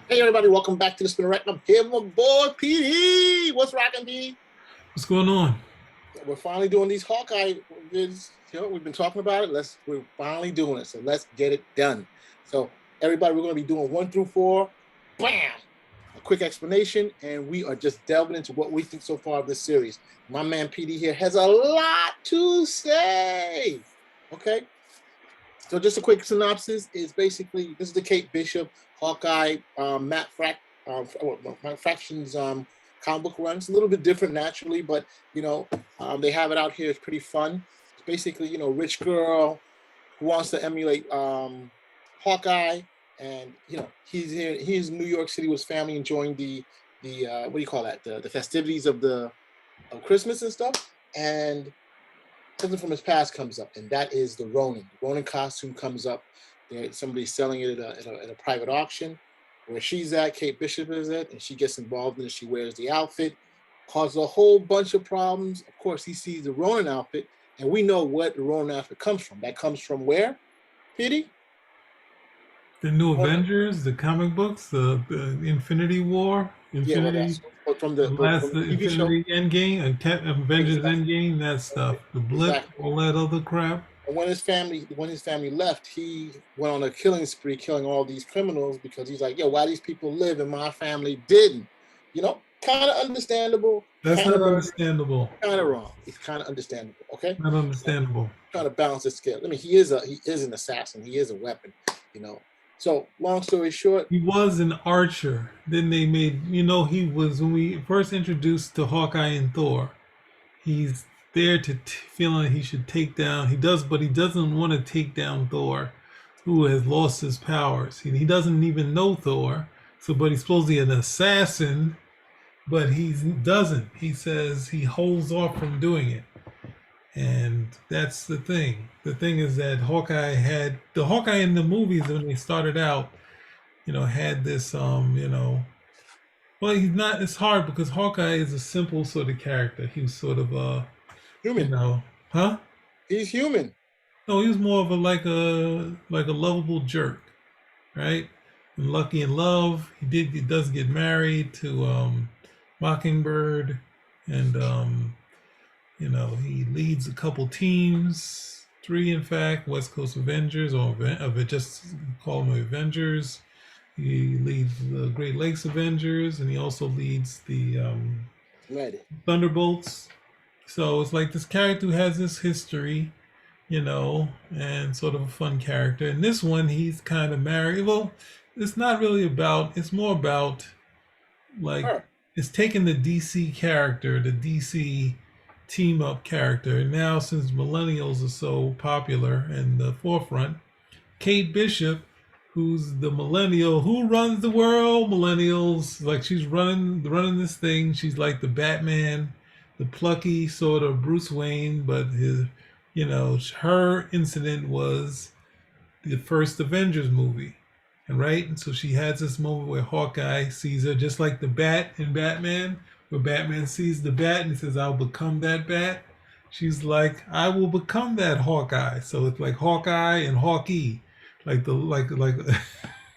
Hey everybody, welcome back to the Spinner Rack. I'm here with my boy PD. What's rocking, PD? What's going on? We're finally doing these Hawkeye vids. We've been talking about it. We're finally doing it. So let's get it done. So everybody, we're going to be doing 1 through 4. Bam! A quick explanation, and we are just delving into what we think so far of this series. My man PD here has a lot to say. Okay. So just a quick synopsis is basically this is the Kate Bishop Hawkeye Matt Fraction's comic book run. It's a little bit different naturally, but they have it out here. It's pretty fun. It's basically rich girl who wants to emulate Hawkeye, and he's here. He's in New York City with his family enjoying the what do you call that? The festivities of Christmas and stuff, and something from his past comes up, and that is the Ronin. The Ronin costume comes up. Somebody's selling it at a private auction. Where she's at, Kate Bishop is at, and she gets involved in it. She wears the outfit, causes a whole bunch of problems. Of course, he sees the Ronin outfit, and we know what the Ronin outfit comes from. That comes from where, Petey? The new Avengers, the comic books, the Infinity War, Yeah, well, Infinity, that's from the last, from the the TV show. Infinity Endgame, and Avengers Exactly. Endgame, that stuff, the blip, Exactly. all that other crap. And when his family left, he went on a killing spree, killing all these criminals because he's like, yo, why these people live and my family didn't? Kind of understandable, That's kind not of understandable. kind of wrong. It's kind of understandable. Okay, Not so understandable. trying to balance the scale. I mean, he is an assassin. He is a weapon. You know. So long story short, He was an archer. Then they made, he was, when we first introduced to Hawkeye and Thor, he's there to feeling he should take down. He does, but he doesn't want to take down Thor, who has lost his powers. He doesn't even know Thor. So, but he's supposedly an assassin, but he doesn't. He says he holds off from doing it, and that's the thing. The thing is that Hawkeye in the movies when they started out, had this well, he's not. It's hard because Hawkeye is a simple sort of character. He was sort of you human. know, huh? He's human. No, he was more of a like a lovable jerk, right? And Lucky in Love, he does get married to Mockingbird, and he leads a couple teams, three in fact, West Coast Avengers, or of it just call them Avengers. He leads the Great Lakes Avengers, and he also leads the Ready. Thunderbolts. So it's like this character who has this history, and sort of a fun character. And this one, he's kind of married. Well, it's not really about. It's more about like Her. it's taking the DC character, the DC team up character. And now, since millennials are so popular in the forefront, Kate Bishop, who's the millennial who runs the world, millennials, like she's running this thing. She's like the Batman, the plucky sort of Bruce Wayne, but her incident was the first Avengers movie. And right? And so she has this moment where Hawkeye sees her just like the bat in Batman, where Batman sees the bat and he says, I'll become that bat. She's like, I will become that Hawkeye. So it's like Hawkeye and Hawky. Like the like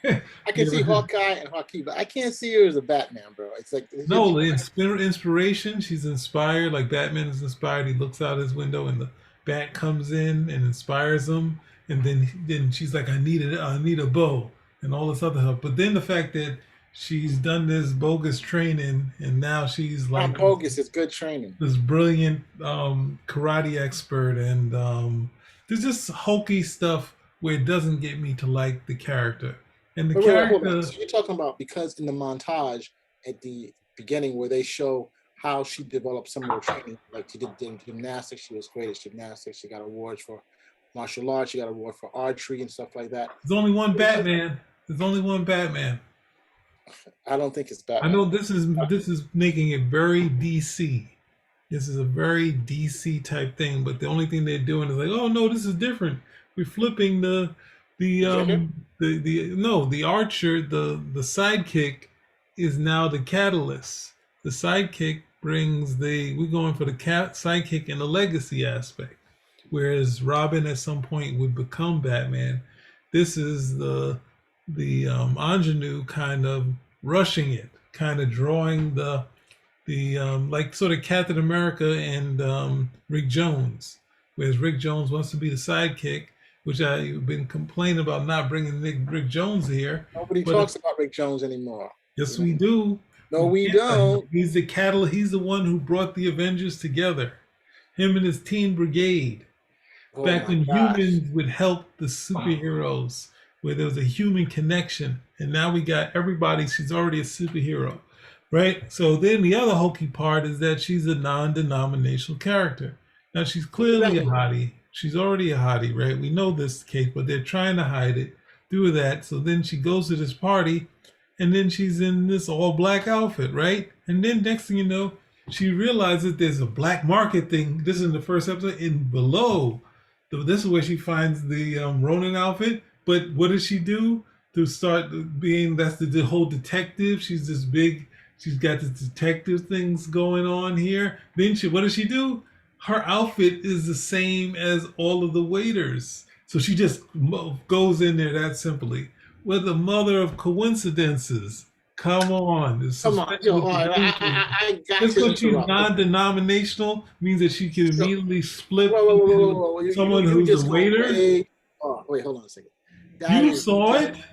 I can you see ever, Hawkeye and Hawkeye, but I can't see her as a Batman, bro. It's like no, the inspiration, she's inspired, like Batman is inspired. He looks out his window and the bat comes in and inspires him, and then she's like, I need a bow and all this other stuff. But then the fact that she's done this bogus training and now she's not like bogus. It's good training. this brilliant karate expert, and there's just hokey stuff where it doesn't get me to like the character. And the Wait, hold on. character, So you're talking about because in the montage at the beginning where they show how she developed some of her training, like she did gymnastics, she was great at gymnastics. She got awards for martial arts. She got award for archery and stuff like that. there's only one Batman. There's only one Batman. I don't think it's I Batman. know this is making it very DC. This is a very DC type thing, but the only thing they're doing is like, oh no, this is different. We're flipping the The gender? the no, the archer, the sidekick is now the catalyst. The sidekick brings we're going for the sidekick in the legacy aspect. Whereas Robin at some point would become Batman. This is ingenue kind of rushing it, kind of drawing the like sort of Captain America and Rick Jones, whereas Rick Jones wants to be the sidekick, which I've been complaining about not bringing Rick Jones here, Nobody but talks about Rick Jones anymore. yes, You know? we do. No, we Yeah, don't. he's the cattle. He's the one who brought the Avengers together. Him and his Teen Brigade. Oh Back my when gosh. humans would help the superheroes, where there was a human connection, and now we got everybody. She's already a superhero, right? So then the other hokey part is that she's a non-denominational character. Now she's What does clearly that a mean? hottie. She's already a hottie, right? We know this case, but they're trying to hide it through that. So then she goes to this party, and then she's in this all-black outfit, right? And then next thing you know, she realizes there's a black market thing. This is in the first episode. In below, this is where she finds the Ronin outfit. But what does she do to start being? That's the whole detective. She's this big. She's got this detective things going on here. Then what does she do? Her outfit is the same as all of the waiters. So she just goes in there that simply. With the mother of coincidences. Come on, the Come on, suspension yo, of all right, belief. I got Just to because she's interrupt. non-denominational means that she can So, immediately split into whoa. someone You who's a just go waiter. way. Oh, wait, hold on a second. That You is saw that. it.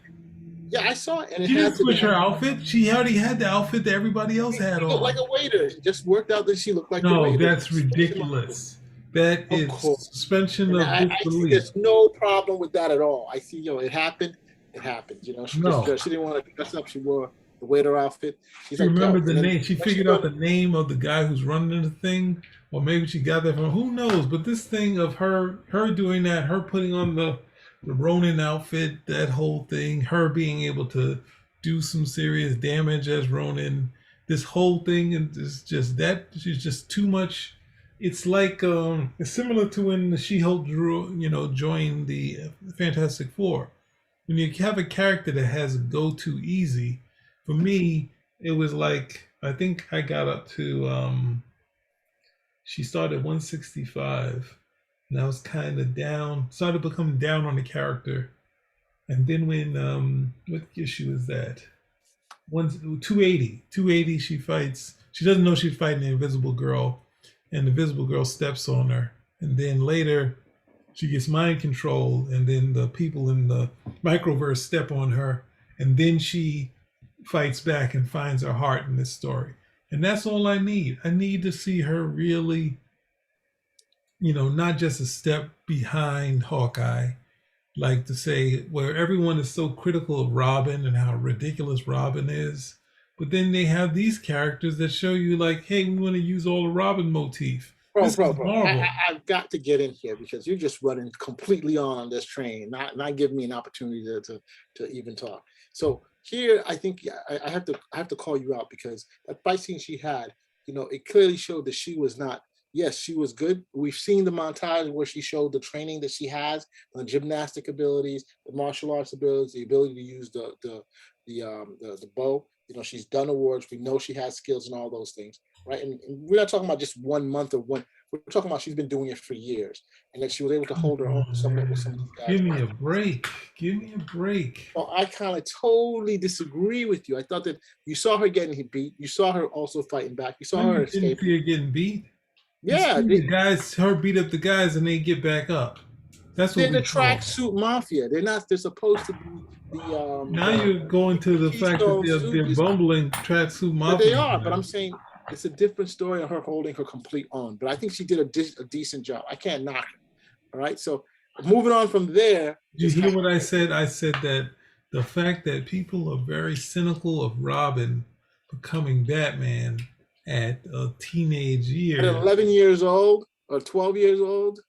Yeah, I saw it, and it She had didn't to. They switch had her to. outfit. She already had the outfit that everybody else had She looked like on. a waiter. It just worked out that she looked like the No, waiter. that's ridiculous. That Of is course. suspension And of I see disbelief. there's no problem with that at all. I see, it happened. It happened. She just No. dressed. She didn't want to dress up. She wore the waiter outfit. She's She like, yo. remembered the And then name. She when she figured out go, the name of the guy who's running the thing, or maybe she got that from who knows. But this thing of her doing that, her putting on the Ronin outfit, that whole thing, her being able to do some serious damage as Ronin, this whole thing is just that. She's just too much. It's like it's similar to when the She-Hulk joined the Fantastic Four. When you have a character that has a go-to easy, for me, it was like I think I got up to she started 165, and I was kind of down, started becoming down on the character. And then when what issue is that? 280 she fights. She doesn't know she's fighting the Invisible Girl, and the Invisible Girl steps on her. And then later she gets mind control, and then the people in the microverse step on her, and then she fights back and finds her heart in this story. And that's all I need. I need to see her really, not just a step behind Hawkeye, like to say where everyone is so critical of Robin and how ridiculous Robin is. But then they have these characters that show you like, hey, we want to use all the Robin motif. This is bro. Marvel. I've got to get in here because you're just running completely on this train, not giving me an opportunity to even talk. So here, I think I have to call you out because that fight scene she had, it clearly showed that she was not. Yes, she was good. We've seen the montage where she showed the training that she has, the gymnastic abilities, the martial arts abilities, the ability to use the bow. She's done awards. We know she has skills and all those things, right? And we're not talking about just 1 month or one. We're talking about she's been doing it for years, and that she was able to hold her own with some of these guys. Give me a break. Give me a break. Well, I kind of totally disagree with you. I thought that you saw her getting beat. You saw her also fighting back. You saw When her you didn't escape. see her getting beat, you Yeah, see the guys, her beat up the guys, and they get back up. That's what they're we the saw. tracksuit mafia. They're not. They're supposed to be Now you're going to the fact that Keystone they're suits. bumbling tracksuit But they mafia. are. But I'm saying it's a different story on her holding her complete own. But I think she did a decent job. I can't knock her. All right. So moving on from there. Did you hear what I said? I said that the fact that people are very cynical of Robin becoming Batman at a teenage year. At 11 years old or 12 years old.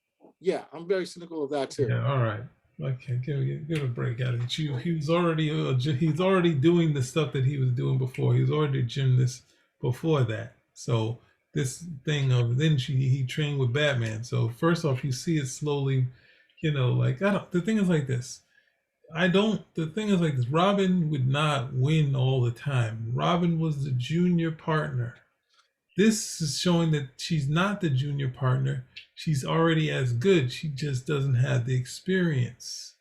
Yeah, I'm very cynical of that too. Yeah. All right. Okay, give a break out of it. He was already he's already doing the stuff that he was doing before. He was already a gymnast before that. So this thing of then he trained with Batman. So first off, you see it slowly, like I don't. The thing is like this. I don't. The thing is like this. Robin would not win all the time. Robin was the junior partner. This is showing that she's not the junior partner. She's already as good. She just doesn't have the experience.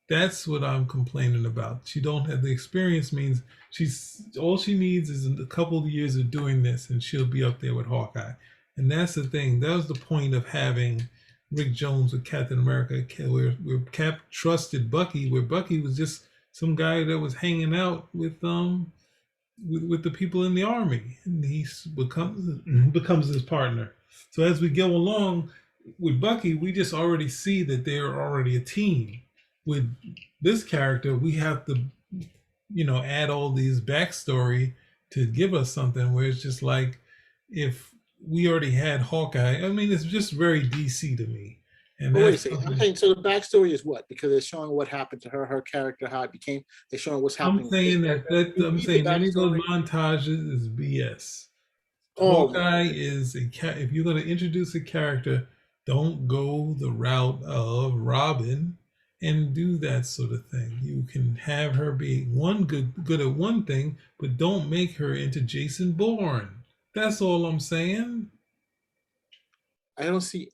That's what I'm complaining about. She don't have the experience. Means she's all she needs is a couple of years of doing this, and she'll be up there with Hawkeye. And that's the thing. That was the point of having Rick Jones with Captain America, where Cap trusted Bucky, where Bucky was just some guy that was hanging out with the people in the army, and he becomes his partner. So as we go along with Bucky, we just already see that they're already a team. With this character, we have to, add all these backstory to give us something where it's just like if we already had Hawkeye. I mean, it's just very DC to me. And But wait a second. I'm saying, so the backstory is what? Because they're showing what happened to her character, how it became. They're showing what's happening. I'm saying I'm saying any of those montages is BS. Oh, Hawkeye is if you're going to introduce a character, don't go the route of Robin and do that sort of thing. You can have her be good at one thing, but don't make her into Jason Bourne. That's all I'm saying. I don't see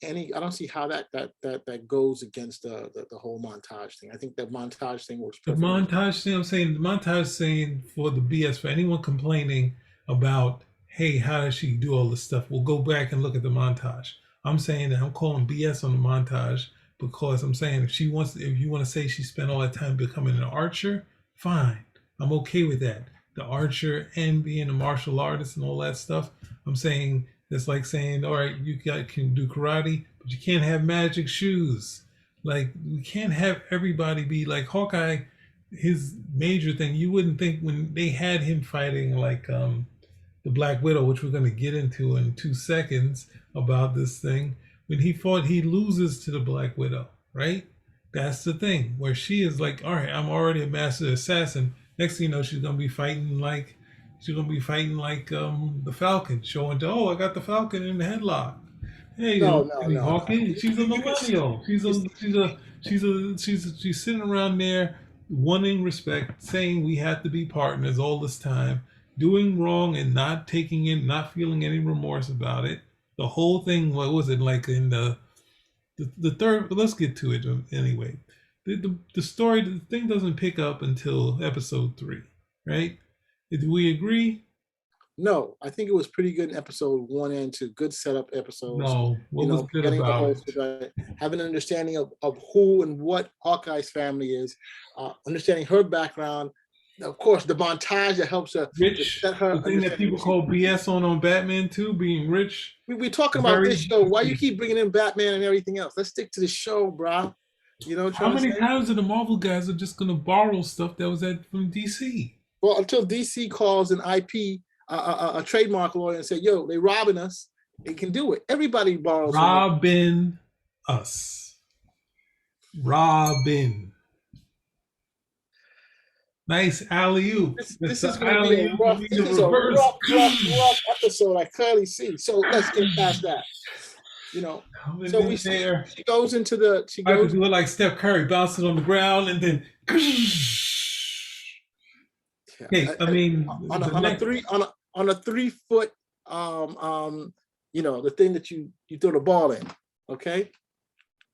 how that goes against the whole montage thing. I think the montage thing works perfectly. The montage thing, I'm saying the montage saying for the BS, for anyone complaining about, hey, how does she do all this stuff? We'll go back and look at the montage. I'm saying that I'm calling BS on the montage because I'm saying if you want to say she spent all that time becoming an archer, fine. I'm okay with that. The archer and being a martial artist and all that stuff. I'm saying it's like saying, all right, can do karate, but you can't have magic shoes. Like, we can't have everybody be like Hawkeye. His major thing, you wouldn't think when they had him fighting like the Black Widow, which we're going to get into in 2 seconds about this thing. When he fought, he loses to the Black Widow, right? That's the thing where she is like, all right, I'm already a master assassin. Next thing you know, she's going to be fighting like the Falcon, showing to, I got the Falcon in the headlock. Hey, no, Hawky. She's a millennial. She's sitting around there wanting respect, saying we have to be partners all this time, doing wrong and not taking it, not feeling any remorse about it. The whole thing, what was it like in the third? Let's get to it anyway. The story, the thing doesn't pick up until episode 3, right? Do we agree? No, I think it was pretty good in episode 1 and 2. Good setup episodes. No, what was good about it? Having an understanding of who and what Hawkeye's family is, understanding her background. Of course, the montage that helps her. Rich, the thing that people call BS on Batman 2, being rich. We're talking about this show. Why you keep bringing in Batman and everything else? Let's stick to the show, bro. How many times are the Marvel guys are just going to borrow stuff that was from DC? Well, until DC calls an IP, a trademark lawyer and say, yo, they robbing us, they can do it. Everybody borrows. Robin us. Robin. Nice alley-oop. This is going to be a rough episode, I clearly see. So let's get past that. So she goes into the. I could do it like Steph Curry, bouncing on the ground and then. Hey, I mean, on a 3 foot, the thing that you throw the ball in, okay,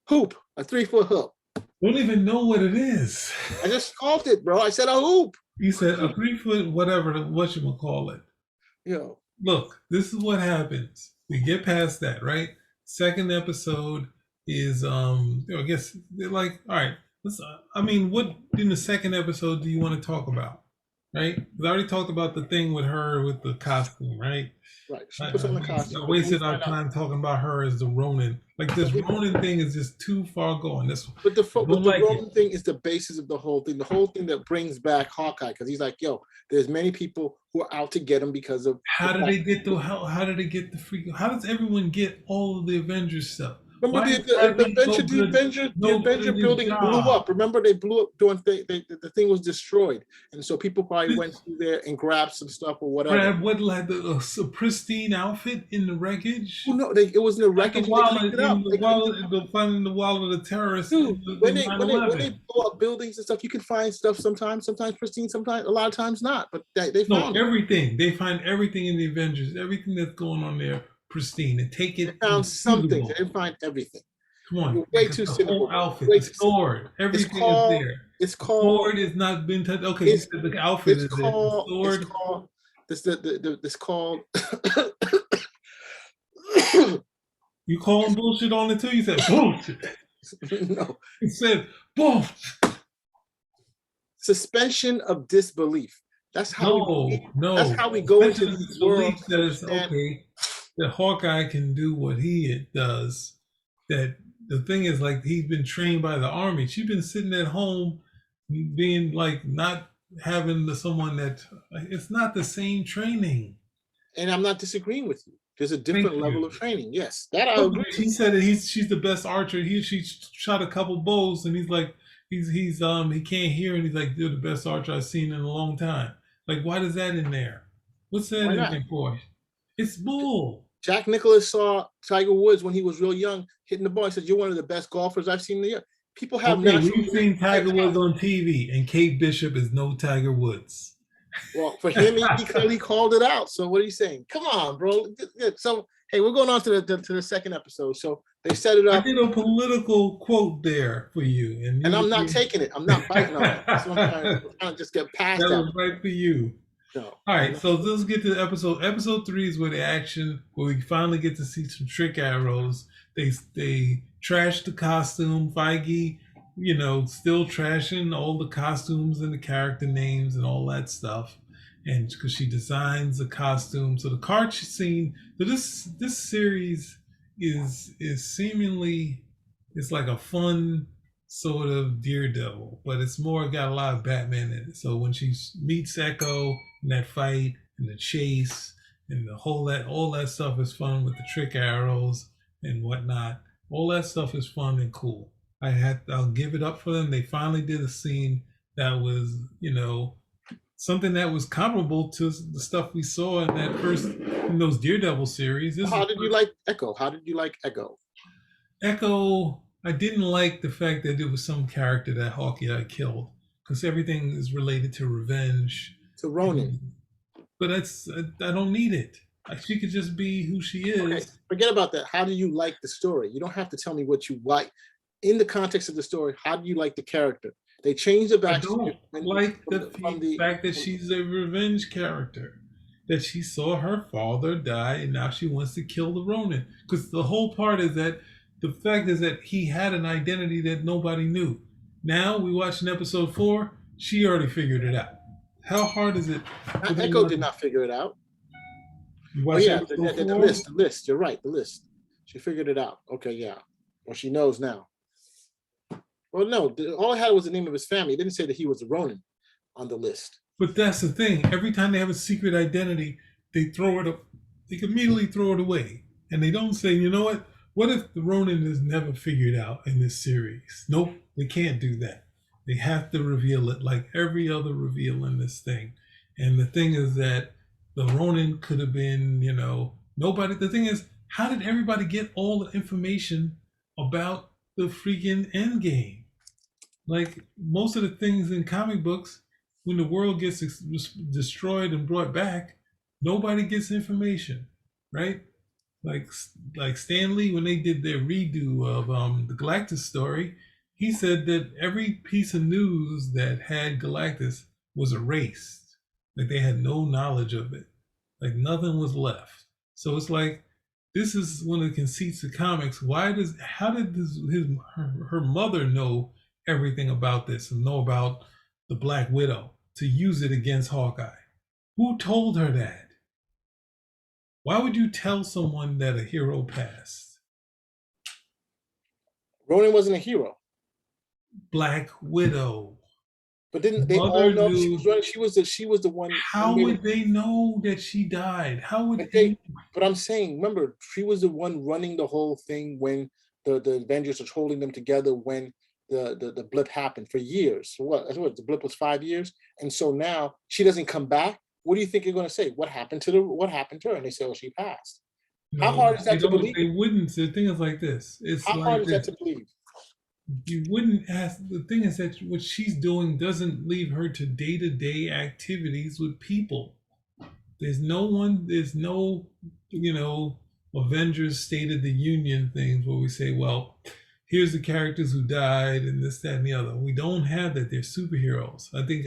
hoop, a 3 foot hoop. Don't even know what it is. I just called it, bro. I said a hoop. You said a 3 foot, whatever, what you gonna call it. Look, this is what happens. We get past that, right? Second episode is I guess they're like, all right, what in the second episode do you want to talk about? Right? We already talked about the thing with her with the costume, right? Right. She puts on the costume. I wasted our time talking about her as the Ronin. Like, this Ronin thing is just too far going. But the Ronin thing is the basis of the whole thing. The whole thing that brings back Hawkeye, because he's like, yo, there's many people who are out to get him because of. How did they get the freak? How does everyone get all of the Avengers stuff? Remember the Avenger building blew up. Remember they blew up during the thing was destroyed, and so people probably went through there and grabbed some stuff or whatever. Grab what, like a pristine outfit in the wreckage? Oh, no, it was in the wreckage. Finding the wallet of the terrorists. Dude, when they blow up buildings and stuff, you can find stuff sometimes pristine, sometimes a lot of times not. But they found everything. They find everything in the Avengers, everything that's going on there. Pristine and take it. They found something. They didn't find everything. Come on, you're way too cynical. Outfit, the sword, everything is there. It's The called. sword has not been touched. Okay, you It's said the outfit it's is it. The called. It's sword. called. This the this called. You calling bullshit on it too? You said bullshit. No, You said bullshit. suspension of disbelief. That's how we. No, That's no. how we go into Suspension of these disbelief worlds and says, understand. okay, that Hawkeye can do what he does. That the thing is, like, he's been trained by the army. She's been sitting at home, being like not having someone that it's not the same training. And I'm not disagreeing with you. There's a Thank different level you. of training. Yes, that I No, agree but with. she said that she's the best archer. She shot a couple bows, and he's like he can't hear, and he's like, you're the best archer I've seen in a long time. Like, why does that in there? What's that Why in not? there for? It's bull. Jack Nicklaus saw Tiger Woods when he was real young hitting the ball. He said, "You're one of the best golfers I've seen in the year." People have Okay, natural we've seen Tiger Woods talent. on TV, and Kate Bishop is no Tiger Woods. Well, for him, he clearly called it out. So what are you saying? Come on, bro. So hey, we're going on to the second episode. So they set it I up, did a political quote there for you, and and I'm you. not taking it. I'm not biting on it. That's what I'm trying to just get That past that. was right for you. No, All I'm right, not. so let's get to the episode. Episode 3 is where the action, where we finally get to see some trick arrows. They trash the costume. Feige, still trashing all the costumes and the character names and all that stuff, and because she designs the costume. So the card scene. So this series is seemingly it's like a fun sort of Daredevil, but it's more got a lot of Batman in it. So when she meets Echo in that fight and the chase and the whole that all that stuff is fun with the trick arrows and whatnot. All that stuff is fun and cool. I'll give it up for them. They finally did a scene that was something that was comparable to the stuff we saw in that first in those Daredevil series. How did you like Echo? How did you like Echo? Echo, I didn't like the fact that there was some character that Hawkeye killed because everything is related to revenge. To Ronin. But I don't need it. She could just be who she is. Okay, forget about that. How do you like the story? You don't have to tell me what you like. In the context of the story, how do you like the character? They changed the I backstory. don't like the fact that she's a revenge character. That she saw her father die and now she wants to kill the Ronin. Because the whole part is that the fact is that he had an identity that nobody knew. Now we watch in episode 4, she already figured it out. How hard is it? Echo did not figure it out. You Oh yeah, the list. You're right, the list. She figured it out. Okay, yeah. Well, she knows now. Well, no, all I had was the name of his family. It didn't say that he was a Ronin on the list. But that's the thing. Every time they have a secret identity, they throw it up. They immediately throw it away, and they don't say, you know what? What if the Ronin is never figured out in this series? Nope, they can't do that. They have to reveal it like every other reveal in this thing. And the thing is that the Ronin could have been, nobody. The thing is, how did everybody get all the information about the freaking end game? Like most of the things in comic books, when the world gets destroyed and brought back, nobody gets information, right? Like like Stan Lee when they did their redo of the Galactus story, he said that every piece of news that had Galactus was erased. Like they had no knowledge of it. Like nothing was left. So it's like this is one of the conceits of comics. How did her mother know everything about this and know about the Black Widow to use it against Hawkeye? Who told her that? Why would you tell someone that a hero passed? Ronin wasn't a hero. Black Widow. But didn't they all know she was running? She was the one. How would they know that she died? How would they? But I'm saying, remember, she was the one running the whole thing when the Avengers was holding them together when the blip happened for years. So what? The blip was 5 years, and so now she doesn't come back. What do you think you're going to say? What happened to her? And they say, oh, she passed. No, how hard is that to believe? They wouldn't. The thing is like this. It's how hard is that to believe? You wouldn't ask. The thing is that what she's doing doesn't leave her to day-to-day activities with people. There's no Avengers State of the Union things where we say, well, here's the characters who died and this, that, and the other. We don't have that. They're superheroes. I think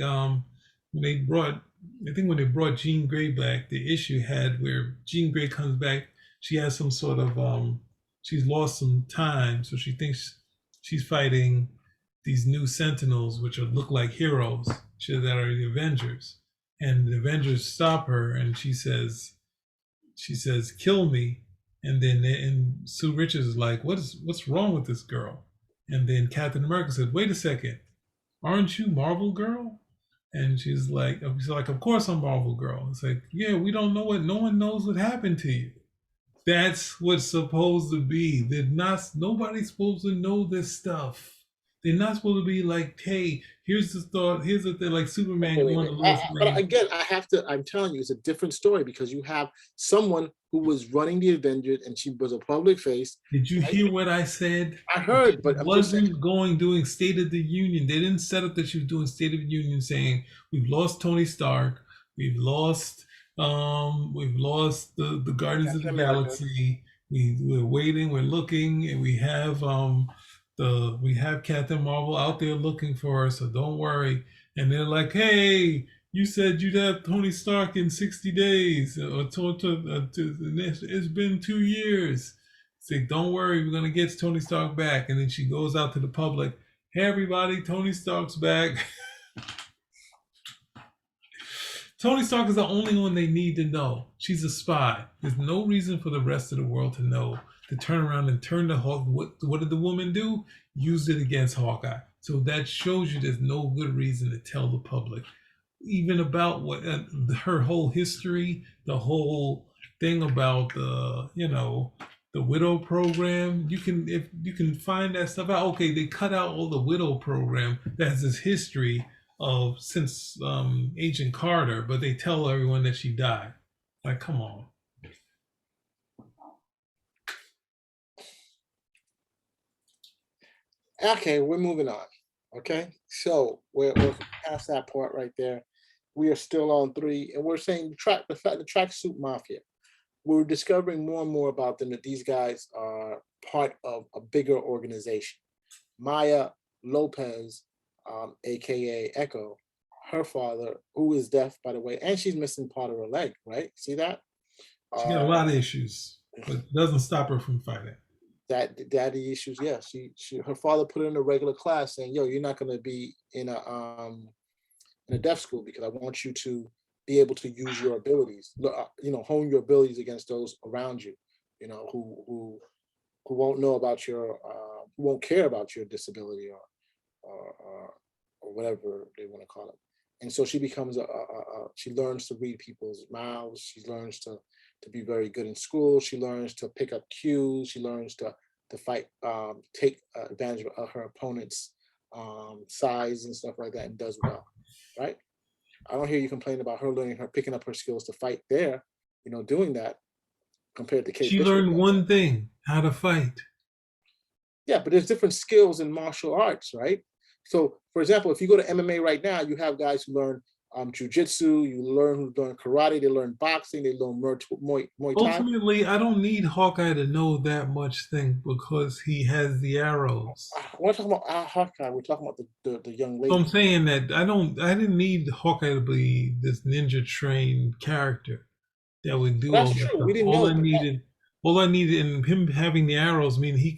when they brought when they brought Jean Grey back, the issue had where Jean Grey comes back, she has some sort of she's lost some time, so she thinks she's fighting these new Sentinels, which look like heroes, that are the Avengers, and the Avengers stop her, and she says, "Kill me." And Sue Richards is like, what's wrong with this girl? And then Captain America said, "Wait a second, aren't you Marvel Girl?" And she's like, of course I'm Marvel Girl. It's like, yeah, we don't know no one knows what happened to you. That's what's supposed to be. Nobody's supposed to know this stuff. They're not supposed to be like, hey, here's the thought, here's the thing, like Superman going to Lois But Lane. again, I'm telling you, it's a different story because you have someone who was running the Avengers and she was a public face. Did you hear what I said? I heard, but she wasn't doing State of the Union. They didn't set up that she was doing State of the Union saying, we've lost Tony Stark, we've lost the Guardians of the Galaxy. We're waiting, we're looking, and we have Captain Marvel out there looking for us, so don't worry. And they're like, hey, you said you'd have Tony Stark in 60 days, or it's been 2 years. It's like, don't worry, we're gonna get Tony Stark back. And then she goes out to the public, hey everybody, Tony Stark's back. Tony Stark is the only one they need to know. She's a spy. There's no reason for the rest of the world to know. To turn around and turn the Hawk. What did the woman do? Used it against Hawkeye. So that shows you there's no good reason to tell the public, even about what her whole history, the whole thing about the Widow program. You can find that stuff out. Okay, they cut out all the Widow program that has this history of since Agent Carter, but they tell everyone that she died. Like, come on. Okay, we're moving on. Okay, so we're past that part right there. We are still on 3, and we're saying the tracksuit mafia. We're discovering more and more about them that these guys are part of a bigger organization. Maya Lopez, aka Echo, her father, who is deaf, by the way, and she's missing part of her leg. Right? See that? She got a lot of issues, but it doesn't stop her from fighting. That daddy issues, yeah. Her father put her in a regular class saying, yo, you're not gonna be in a deaf school because I want you to be able to use your abilities, hone your abilities against those around you, who won't know about your who won't care about your disability or whatever they want to call it. And so she becomes she learns to read people's mouths. She learns to be very good in school. She learns to pick up cues. She learns to fight, take advantage of her opponent's size and stuff like that, and does well, right? I don't hear you complain about her picking up her skills to fight there, doing that compared to Kate She Bishop. learned one thing, how to fight. Yeah, but there's different skills in martial arts, right? So, for example, if you go to MMA right now, you have guys who learn jiu-jitsu, who learn karate, they learn boxing, they learn Muay Thai. Ultimately, I don't need Hawkeye to know that much thing because he has the arrows. We're talking about Hawkeye. We're talking about the young lady. So I'm saying that I didn't need Hawkeye to be this ninja trained character that would do all that stuff. We didn't all I needed in him having the arrows mean he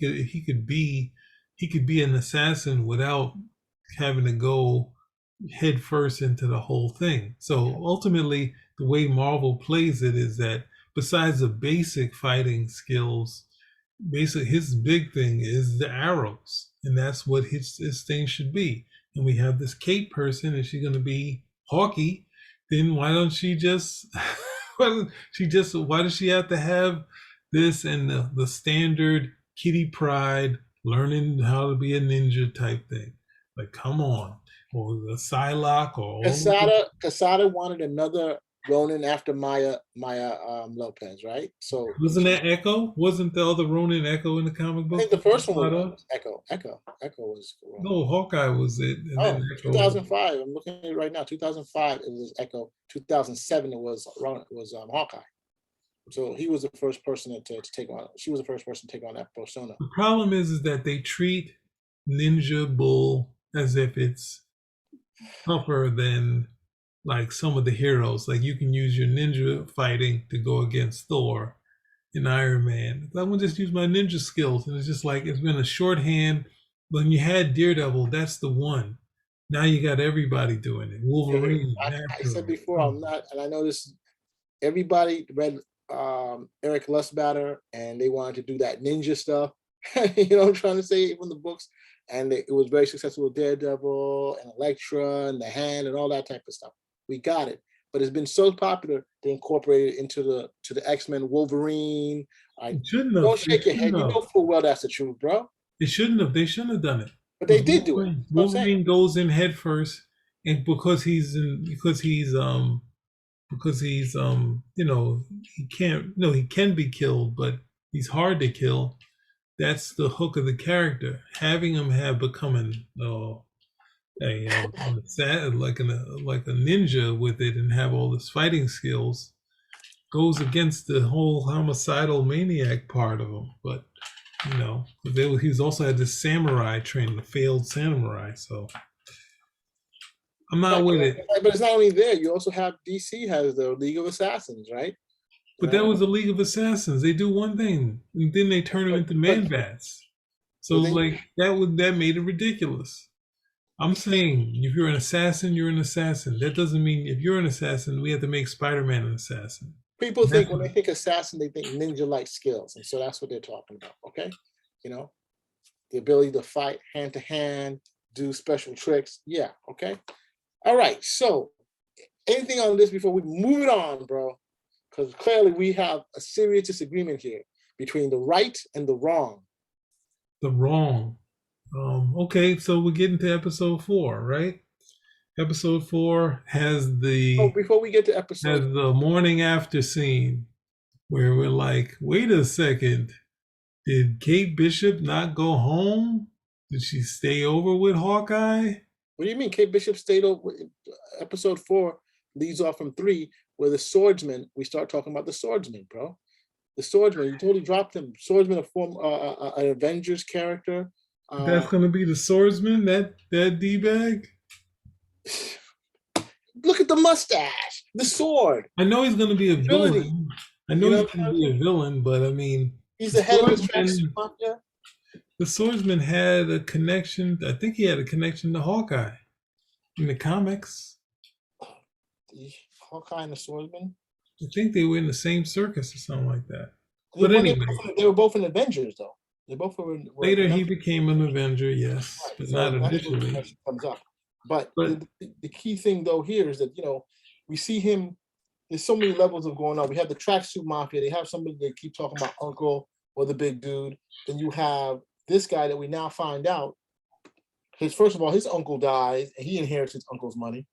could be an assassin without having to go head first into the whole thing. So ultimately, the way Marvel plays it is that besides the basic fighting skills, his big thing is the arrows, and that's what his thing should be. And we have this Kate person, and she's going to be Hawky. Then why don't she just? Why does she have to have this and the standard Kitty Pryde learning how to be a ninja type thing? Like, come on. Or the Psylocke or Casada wanted another Ronin after Maya Lopez, right? So wasn't that Echo? Wasn't the other Ronin Echo in the comic book? I think the first one was Echo. Echo was Ronin. No, Hawkeye was it. And 2005. I'm looking at it right now. 2005 it was Echo. 2007 it was Hawkeye. So he was the first person to take on. She was the first person to take on that persona. The problem is that they treat Ninja Bull as if it's tougher than like some of the heroes. Like you can use your ninja fighting to go against Thor and Iron Man. I'm gonna just use my ninja skills, and it's just like it's been a shorthand. When you had Daredevil, that's the one. Now you got everybody doing it. Wolverine. I said before, I'm not, and I know this. Everybody read Eric Lustbatter, and they wanted to do that ninja stuff. You know what I'm trying to say from the books, and it was very successful with Daredevil and Elektra and the Hand and all that type of stuff. We got it, but it's been so popular they incorporated it into the X-Men Wolverine. Don't shake your head. You know full well that's the truth, bro. They shouldn't have. They shouldn't have done it. But they did do it. Wolverine goes in head first, and because he's you know, he can't. No, he can be killed, but he's hard to kill. That's the hook of the character. Having him have become like a ninja with it and have all this fighting skills goes against the whole homicidal maniac part of him. But you know, he's also had this samurai training, the failed samurai. So I'm not with it. But it's not only there. You also have DC has the League of Assassins, right? But that was the League of Assassins. They do one thing, and then they turn them into man-bats. So like that made it ridiculous. I'm saying if you're an assassin, you're an assassin. That doesn't mean if you're an assassin, we have to make Spider-Man an assassin. People think when they think assassin, they think ninja-like skills, and so that's what they're talking about. Okay, you know, the ability to fight hand to hand, do special tricks. Yeah. Okay. All right. So, anything on this before we move it on, bro? Because clearly we have a serious disagreement here between the right and the wrong. The wrong. Okay, so we're getting to episode 4, right? Episode 4 has before we get to episode, has the morning after scene where we're like, wait a second, did Kate Bishop not go home? Did she stay over with Hawkeye? What do you mean Kate Bishop stayed over? Episode 4 leads off from 3, where the swordsman, we start talking about the swordsman, bro. The swordsman, you totally dropped him. Swordsman, an Avengers character. That's gonna be the swordsman, that D-bag? Look at the mustache, the sword. I know he's gonna be a villain. I know he's gonna be a villain, but I mean, he's the head of the tracksuit mafia. The swordsman had a connection. I think he had a connection to Hawkeye in the comics. Hawkeye and the swordsman? I think they were in the same circus or something like that. But anyway, they were both in Avengers, though. They both were. Later, he became an Avenger, yes, right, but so not initially. Comes up. But the key thing, though, here is that, you know, we see him. There's so many levels of going on. We have the tracksuit mafia. They have somebody they keep talking about, Uncle or the big dude. Then you have this guy that we now find out. First of all, his uncle dies, and he inherits his uncle's money.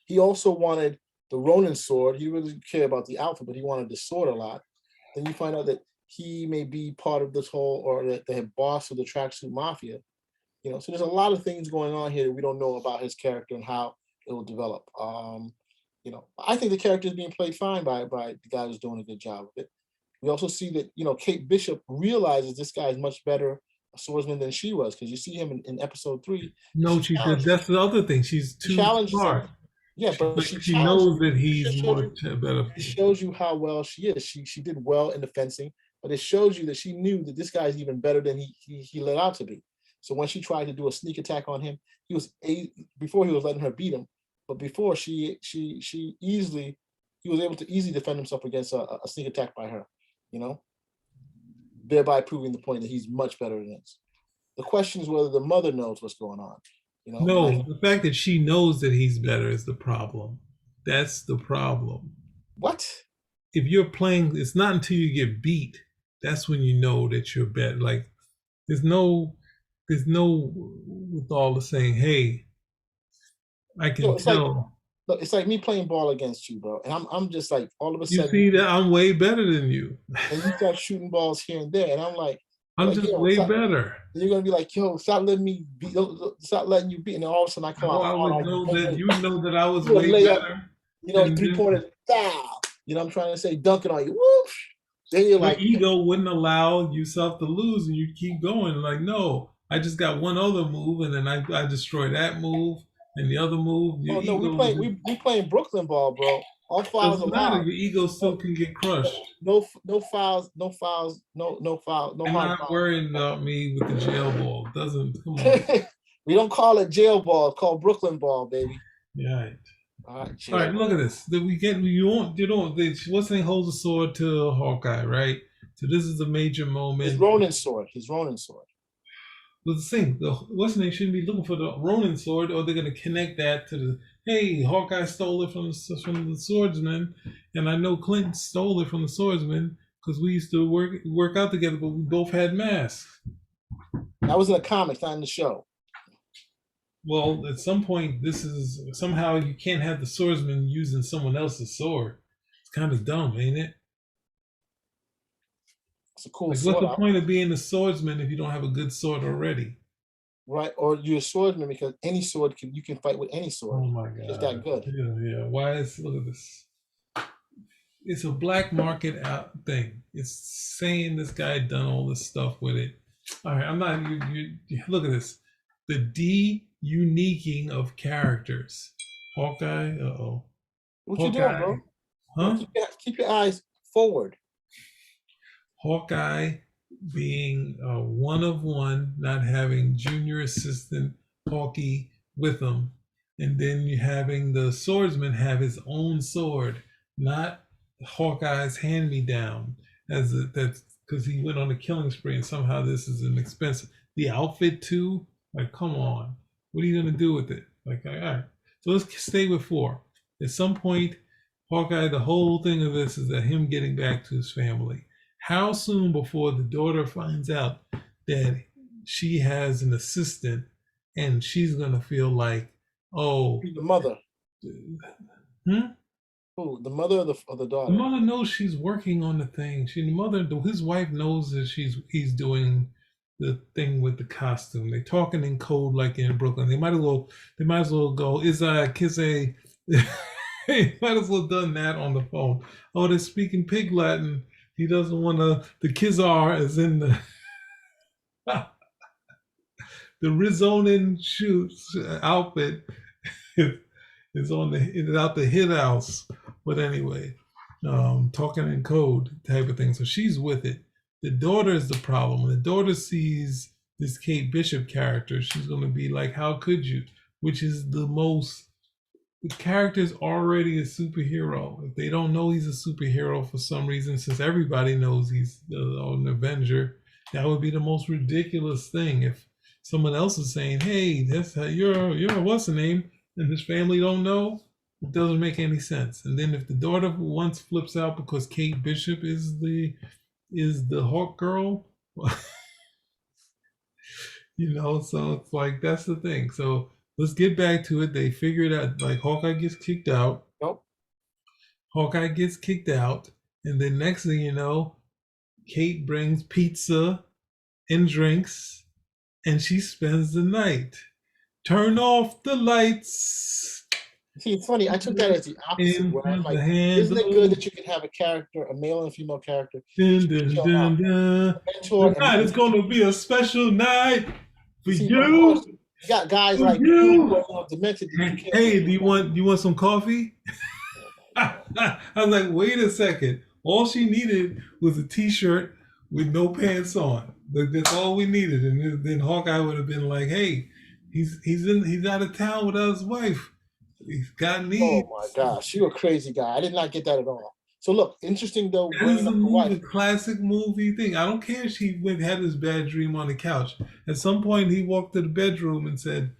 He also wanted the Ronin sword. He really didn't care about the outfit, but he wanted the sword a lot. Then you find out that he may be part of this whole, or the boss of the tracksuit mafia. You know, so there's a lot of things going on here that we don't know about his character and how it will develop. You know, I think the character is being played fine by the guy who's doing a good job of it. We also see that, you know, Kate Bishop realizes this guy is much better a swordsman than she was, because you see him in episode 3. No, she does. That's the other thing. She's too smart. Yeah, but she knows that he's more better. It shows you how well she is. She did well in the fencing, but it shows you that she knew that this guy is even better than he let out to be. So when she tried to do a sneak attack on him, before he was letting her beat him, but before he was able to easily defend himself against a sneak attack by her, you know, thereby proving the point that he's much better than this. The question is whether the mother knows what's going on. You know, no, the fact that she knows that he's better is the problem. That's the problem. What? If you're playing, it's not until you get beat that's when you know that you're better. Like, there's no with all the saying, hey, I can tell. Look, it's like me playing ball against you, bro. And I'm just like, all of a sudden. You see that I'm way better than you. And you start shooting balls here and there. And I'm like, just way better. And you're going to be like, yo, stop letting me beat, stop letting you beat. And then all of a sudden I come out. I would know that you know that I was way better. You know, 3-pointer, foul. You know what I'm trying to say? Dunking on you. Whoosh. Then you're Your like, ego wouldn't allow yourself to lose, and you keep going. Like, no, I just got one other move, and then I destroy that move and the other move. Your oh no, ego we playing Brooklyn ball, bro. All fouls doesn't matter. allowed. Your ego still No, can get crushed. no fouls, no foul, no You're hard not foul. worrying about me with the jail ball. Doesn't come on. We don't call it jail ball, it's called Brooklyn ball, baby. Yeah. All right, All jail right, look ball. at this. You don't. What's name holds a sword to Hawkeye, right? So this is a major His moment. Ronin sword. His Ronin sword. But the thing, what's name shouldn't be looking for the Ronin sword, or they're gonna connect that to the hey, Hawkeye stole it from the swordsman, and I know Clinton stole it from the swordsman because we used to work out together, but we both had masks. That was in the comics, not in the show. Well, at some point, this is somehow you can't have the swordsman using someone else's sword. It's kind of dumb, ain't it? It's a cool Like, what's sword the out, point of being a swordsman if you don't have a good sword already? right? Or you're a swordsman because any sword you can fight with any sword. Oh my It's god! that good. Yeah. Why is look at this? It's a black market out thing. It's saying this guy done all this stuff with it. All right, I'm not. You look at this. The de-uniquing of characters. Hawkeye. What you doing, Hawkeye. bro? Bro, Huh? keep your eyes forward. Hawkeye being one of one, not having junior assistant Hawky with him, and then you having the swordsman have his own sword, not Hawkeye's hand me down, that's because he went on a killing spree, and somehow this is an expensive. The outfit too, like come on, what are you gonna do with it? Like all right, so let's stay with 4. At some point, Hawkeye, the whole thing of this is that him getting back to his family. How soon before the daughter finds out that she has an assistant and she's gonna feel like, oh, The mother. hmm? Who? The mother or the The daughter? mother knows she's working on the thing. His wife knows that he's doing the thing with the costume. They're talking in code like in Brooklyn. They might as well go, is a kisse. They might as well done that on the phone. Oh, they're speaking pig Latin. He doesn't want to. The Kizar is in the the Rizonin shoes outfit is out the hit house. But anyway, talking in code type of thing. So she's with it. The daughter is the problem. When the daughter sees this Kate Bishop character, she's going to be like, "How could you?" Which is the character's already a superhero. If they don't know he's a superhero for some reason, since everybody knows he's an Avenger, that would be the most ridiculous thing. If someone else is saying, "Hey, that's you're what's the name," and his family don't know, it doesn't make any sense. And then if the daughter once flips out because Kate Bishop is the Hawk Girl, so it's like that's the thing. So let's get back to it. They figured out like Hawkeye gets kicked out. Nope. Hawkeye gets kicked out, and then next thing you know, Kate brings pizza and drinks, and she spends the night. Turn off the lights. See, it's funny. I took that as the opposite. Where I'm like, isn't it good that you can have a character, a male and female character? Dun, dun, dun, dun. Tonight is going to be a special night for see, you. You got guys like you who are demented. Hey, do you want some coffee? I was like, wait a second. All she needed was a T-shirt with no pants on. That's all we needed. And then Hawkeye would have been like, hey, he's out of town without his wife. He's got needs. Oh my gosh, you're a crazy guy. I did not get that at all. So look, interesting though. That is a classic movie thing. I don't care if he had his bad dream on the couch. At some point, he walked to the bedroom and said,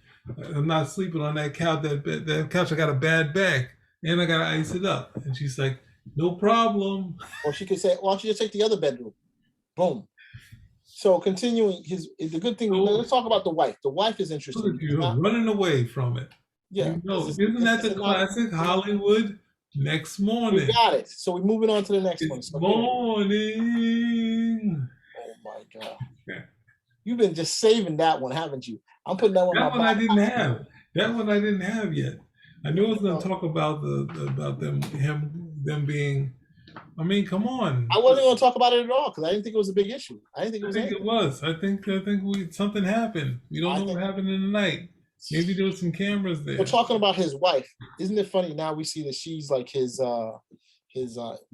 "I'm not sleeping on that couch. That couch. I got a bad back, and I gotta ice it up." And she's like, "No problem." Or she could say, "Why don't you just take the other bedroom?" Boom. So continuing the good thing. Let's talk about the wife. The wife is interesting. You're running away from it. Yeah. Isn't that the classic Hollywood? Next morning. We got it. So we're moving on to the next one. It's morning. Oh my God. You've been just saving that one, haven't you? I'm putting that one. That one I didn't have. That one I didn't have yet. I knew I was going to talk about them being I mean, come on. I wasn't going to talk about it at all because I didn't think it was a big issue. I didn't think it I was think it anything. was. I think we something happened. We don't I know think what happened in the night. Maybe there was some cameras we're there. talking about his wife. Isn't it funny? Now we see that she's like his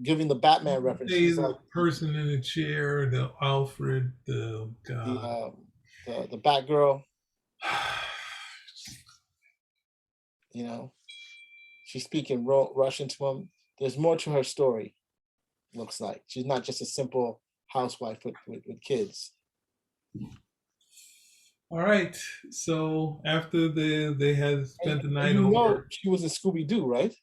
giving the Batman reference. Say She's the like person in the chair, the Alfred, the the God. the Batgirl. You know, she's speaking Russian to him. There's more to her story. Looks like she's not just a simple housewife with kids. All right. So after they had spent the night You know, over, she was in Scooby Doo, right?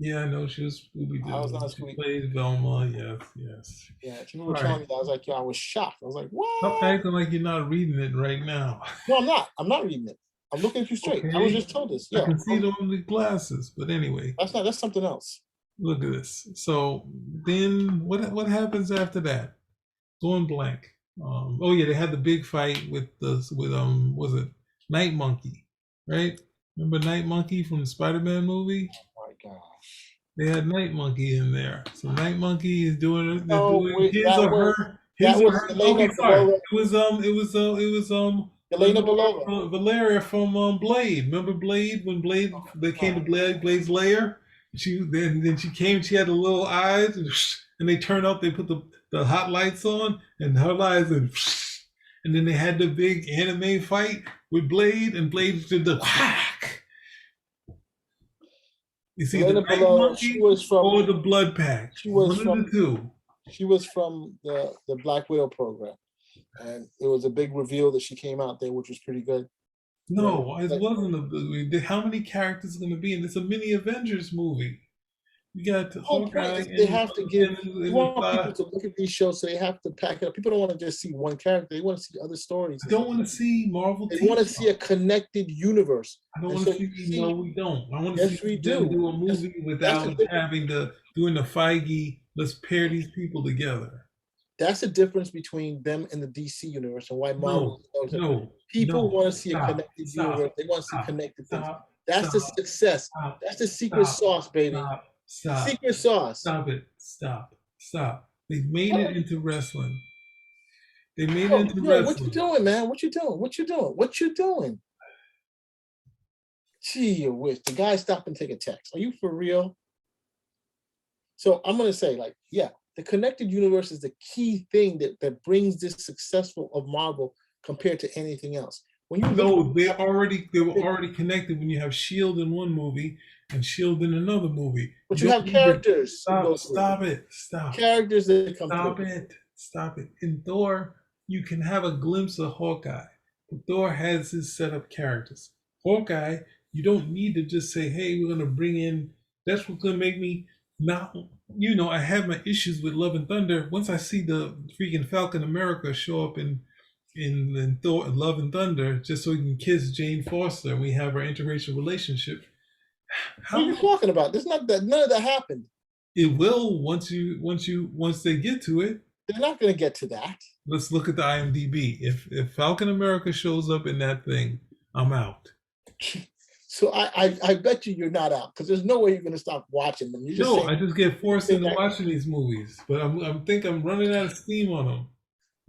yeah, I know she was Scooby I was Doo. not a She Scooby. played Velma. Yes, yes. Yeah, people All were telling right. me that. I was like, yo, I was shocked. I was like, Stop what? acting like you're not reading it right now. No, I'm not. I'm not reading it. I'm looking at you straight. I was Okay. just told this. I Yo, can see it on the glasses, but anyway, that's not. That's something else. look at this. So then, what happens after that? Going blank. Oh yeah, they had the big fight with was it Night Monkey, right? Remember Night Monkey from the Spider-Man movie? Oh my gosh. They had Night Monkey in there. So Night Monkey is doing they're No, doing wait, that his or was her. Elena Okay, sorry. Belova. It was Elena Belova. Valeria from Blade. Remember Blade when Blade they came to Blade's lair? Then she came. She had the little eyes, and they turned up. They put the hot lights on, and her eyes and then they had the big anime fight with Blade, and Blade did the whack. You see Elena the Night Belova. Monkey She was from. or the Blood Pack. She was One from. of the two. She was from the Black Widow program, and it was a big reveal that she came out there, which was pretty good. No, it wasn't how many characters are going to be in this? A mini Avengers movie. You got The whole point Hawkeye is they have to give. You and want people to look at these shows, so they have to pack it up. People don't want to just see one character; they want to see other stories. I don't want to see Marvel. They want to see a connected universe. I don't And want so to see. No, we don't. I want to yes, see we them do. do a movie without having doing the Feige. Let's pair these people together. That's the difference between them and the DC universe and why Marvel. People want to see a connected universe. They want to see connected things. That's the success. That's the secret sauce, baby. Stop. Secret sauce. Stop it. Stop. They made it into wrestling. They made it into wrestling. What you doing, man? What you doing? Gee, I wish the guy stop and take a text. Are you for real? So I'm gonna say, like, yeah, the connected universe is the key thing that brings this successful of Marvel compared to anything else. When you they were already connected when you have Shield in one movie and Shield in another movie. But you have characters. Stop it. Characters that come Stop it. In Thor, you can have a glimpse of Hawkeye. But Thor has his set up characters. Hawkeye, you don't need to just say, hey, we're gonna bring in that's what's gonna make me now, I have my issues with Love and Thunder. Once I see the freaking Falcon America show up in Thor, Love and Thunder, just so he can kiss Jane Foster and we have our interracial relationship. What are you talking about? There's not that. None of that happened. It will once they get to it. They're not going to get to that. Let's look at the IMDb. If Falcon America shows up in that thing, I'm out. So I bet you're not out because there's no way you're going to stop watching them. I just get forced into watching these movies, but I'm running out of steam on them.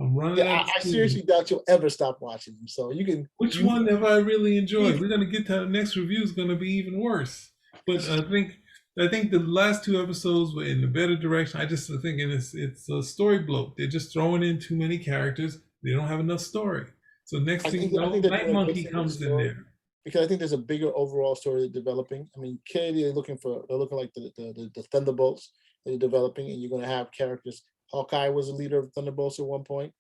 I seriously doubt you'll ever stop watching them. So you can. Which one have I really enjoyed? We're going to get to the next review is going to be even worse. But I think the last two episodes were in a better direction. I just think it's a story bloat. They're just throwing in too many characters. They don't have enough story. So next thing you know, Night Monkey comes in there. Because I think there's a bigger overall story they're developing. I mean, clearly they're looking like the Thunderbolts that they're developing, and you're going to have characters. Hawkeye was a leader of Thunderbolts at one point.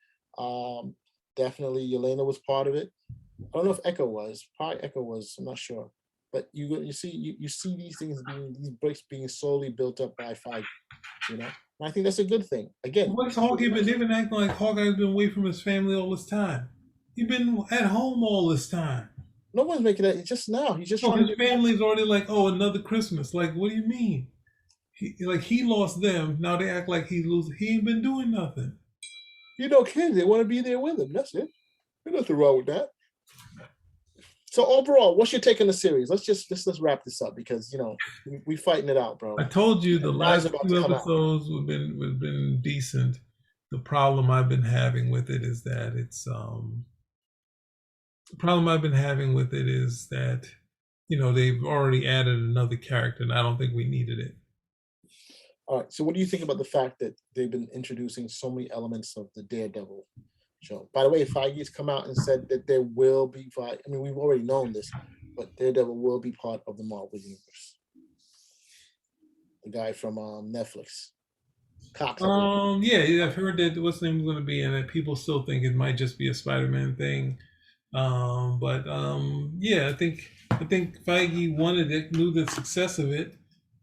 Definitely, Yelena was part of it. I don't know if Echo was. Probably Echo was. I'm not sure. But you see these things these bricks being slowly built up by Feige. And I think that's a good thing. Again, what's Hawky been? They've been acting like Hawkeye's been away from his family all this time. He's been at home all this time. No one's making that. It's just now. He's just his family's already like, oh, another Christmas. Like, what do you mean? He lost them. Now they act like he's losing. He ain't been doing nothing. Kids, they want to be there with him. That's it. There's nothing wrong with that. So overall, what's your take on the series? Let's wrap this up because we fighting it out, I bro. told you the July's last about two to come out. episodes have been decent. The problem I've been having with it is that they've already added another character, and I don't think we needed it. All right. So what do you think about the fact that they've been introducing so many elements of the Daredevil show? By the way, Feige's come out and said that there will be we've already known this, but Daredevil will be part of the Marvel universe. The guy from Netflix. Cox. Yeah, I've heard that what's the name is going to be in it. People still think it might just be a Spider-Man thing. But yeah, I think Feige wanted it, knew the success of it,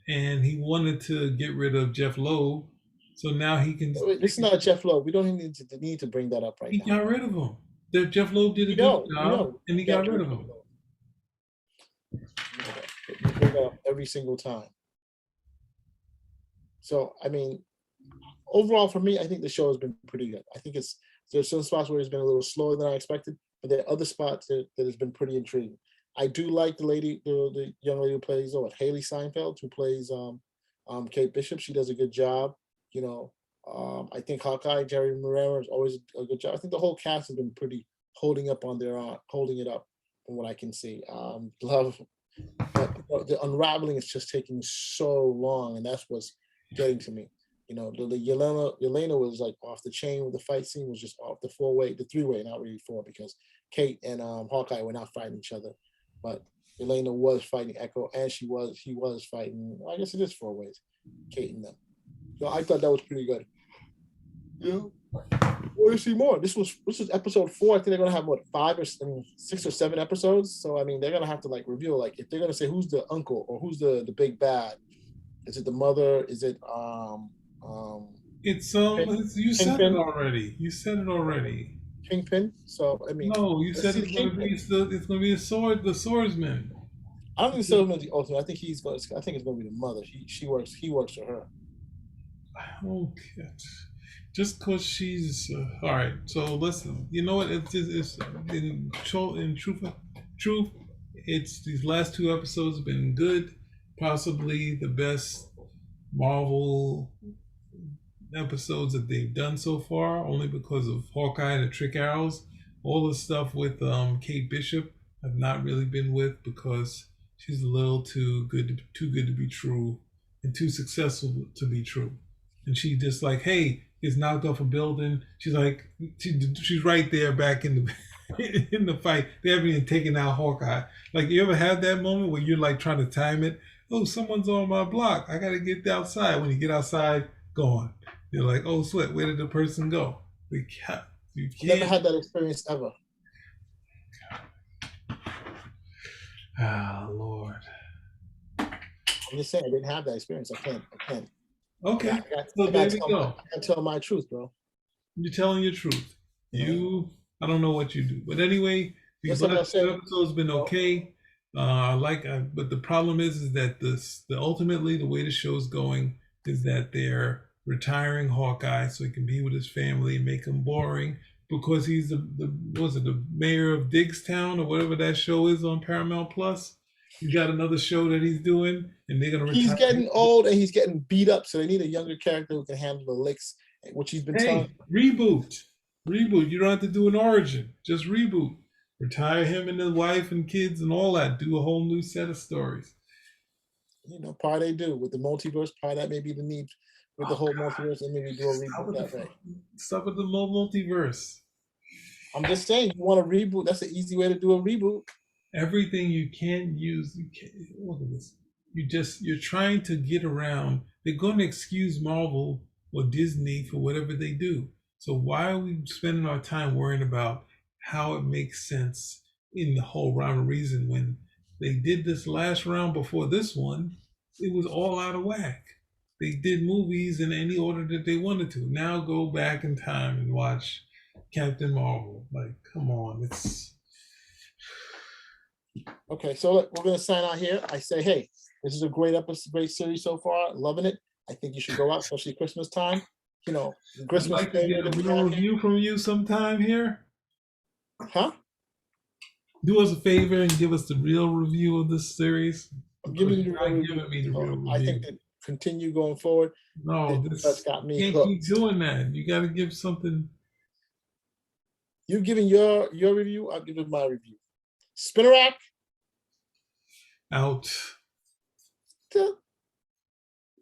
and he wanted to get rid of Jeff Loeb, so now he can. This is not Jeff Loeb. We don't need to bring that up right He now. got rid of him. Jeff Loeb did a good job, and he got rid of him. You bring that up every single time. So I mean, overall for me, I think the show has been pretty good. I think there's some spots where it's been a little slower than I expected, but there are other spots that has been pretty intriguing. I do like the young lady who plays Haley Seinfeld, who plays Kate Bishop. She does a good job. I think Hawkeye, Jerry Moreno is always a good job. I think the whole cast has been pretty holding it up from what I can see. Love, but the unraveling is just taking so long, and that's what's getting to me. Yelena was like off the chain with the fight scene, was just off the three-way, not really four, because Kate and Hawkeye were not fighting each other. But Yelena was fighting Echo, and he was fighting, I guess it is four ways, Kate and them. So I thought that was pretty good. Yeah. Want to see more? This was episode 4. I think they're gonna have 6 or 7 episodes. So I mean, they're gonna have to reveal if they're gonna say who's the uncle or who's the big bad. Is it the mother? Is it you said it already. You said it already. Kingpin. So I mean, no, you said it's going to be the swordsman. I don't think the swordsman's the ultimate. I think it's going to be the mother. He works for her. Okay. Just because she's all right. So listen, you know what? It's in truth. It's these last 2 episodes have been good. Possibly the best Marvel episodes that they've done so far, only because of Hawkeye and the trick arrows. All the stuff with Kate Bishop I've not really been with because she's a little too good to be true and too successful to be true. And she just hey, gets knocked off a building. She's she's right there back in the in the fight. They haven't even taken out Hawkeye. You ever have that moment where you're trying to time it? Oh, someone's on my block. I gotta get outside. When you get outside, gone. You're oh, sweat. Where did the person go? You can't. Never had that experience ever. Ah, Lord. I'm just saying, I didn't have that experience. I can't. Okay. So there we go. I can tell my truth, bro. You're telling your truth. Yeah. I don't know what you do, but anyway, these last 2 episodes been okay. But the problem is that ultimately the way the show's going is that they're retiring Hawkeye so he can be with his family and make him boring because he's the mayor of Diggstown or whatever that show is on Paramount Plus. He's got another show that he's doing, and they're gonna. He's getting old and he's getting beat up, so they need a younger character who can handle the licks, which he's been telling. Reboot. You don't have to do an origin. Just reboot. Retire him and his wife and kids and all that. Do a whole new set of stories. Part they do with the multiverse. Part that may be the need with the whole multiverse, and maybe do a reboot that way. Stop with the multiverse. I'm just saying, you want a reboot? That's an easy way to do a reboot. Everything you can use. Look at this. You're trying to get around. They're going to excuse Marvel or Disney for whatever they do. So why are we spending our time worrying about how it makes sense in the whole rhyme and reason when they did this last round before this one? It was all out of whack. They did movies in any order that they wanted to. Now go back in time and watch Captain Marvel. Come on, it's okay. So look, we're gonna sign out here. I say, hey, this is a great episode, great series so far. Loving it. I think you should go out, especially Christmas time. Christmas. I'd like to get a real review from you sometime here. Huh? Do us a favor and give us the real review of this series. I'm giving you the You're real not review. giving me the So real I think review. that continue going forward. No, That's this got me can't keep hooked. doing that. You got to give something You giving your review, I'm giving my review. Spinnerack, out.